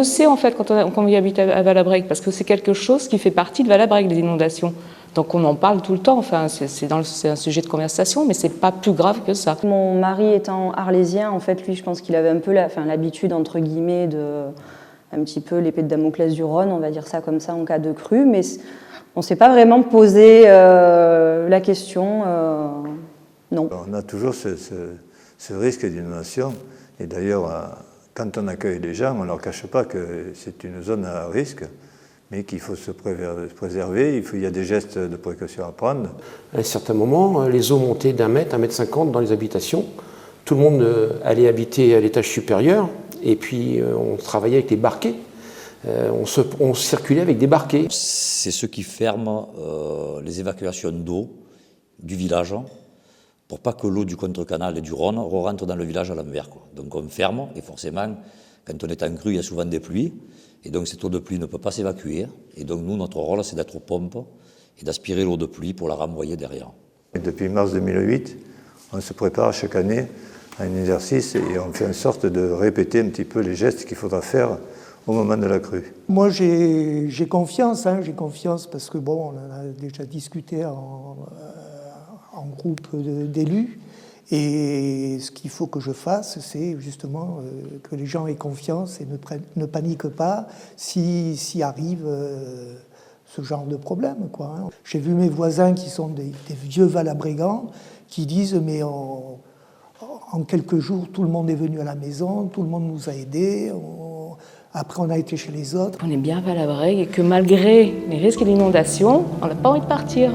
le sait en fait quand on habite à Valabrègue, parce que c'est quelque chose qui fait partie de Valabrègue, les inondations. Donc on en parle tout le temps, enfin, c'est un sujet de conversation, mais c'est pas plus grave que ça. Mon mari étant arlésien, en fait, lui, je pense qu'il avait un peu l'habitude, entre guillemets, un petit peu l'épée de Damoclès du Rhône, on va dire ça comme ça, en cas de crue, mais on ne s'est pas vraiment posé la question, non. On a toujours ce risque d'inondation, et d'ailleurs, quand on accueille les gens, on ne leur cache pas que c'est une zone à risque, mais qu'il faut se préserver, il y a des gestes de précaution à prendre. À un certain moment, les eaux montaient d'1 mètre, 1,50 m dans les habitations. Tout le monde allait habiter à l'étage supérieur, et puis on travaillait avec les barquets. On circulait avec des barquets. C'est ceux qui ferment les évacuations d'eau du village pour pas que l'eau du contre-canal et du Rhône rentre dans le village à l'envers. Donc on ferme, et forcément, quand on est en crue, il y a souvent des pluies, et donc cette eau de pluie ne peut pas s'évacuer. Et donc nous, notre rôle, c'est d'être aux pompes et d'aspirer l'eau de pluie pour la renvoyer derrière. Et depuis mars 2008, on se prépare chaque année à un exercice et on fait en sorte de répéter un petit peu les gestes qu'il faudra faire au moment de la crue. Moi, j'ai confiance, j'ai confiance parce que bon, on en a déjà discuté en groupe d'élus. Et ce qu'il faut que je fasse, c'est justement que les gens aient confiance et ne paniquent pas s'il arrive ce genre de problème, quoi. J'ai vu mes voisins qui sont des vieux valabrégans qui disent « mais en quelques jours, tout le monde est venu à la maison, tout le monde nous a aidés, après on a été chez les autres ». On est bien à Valabrègue et que malgré les risques d'inondation, on n'a pas envie de partir.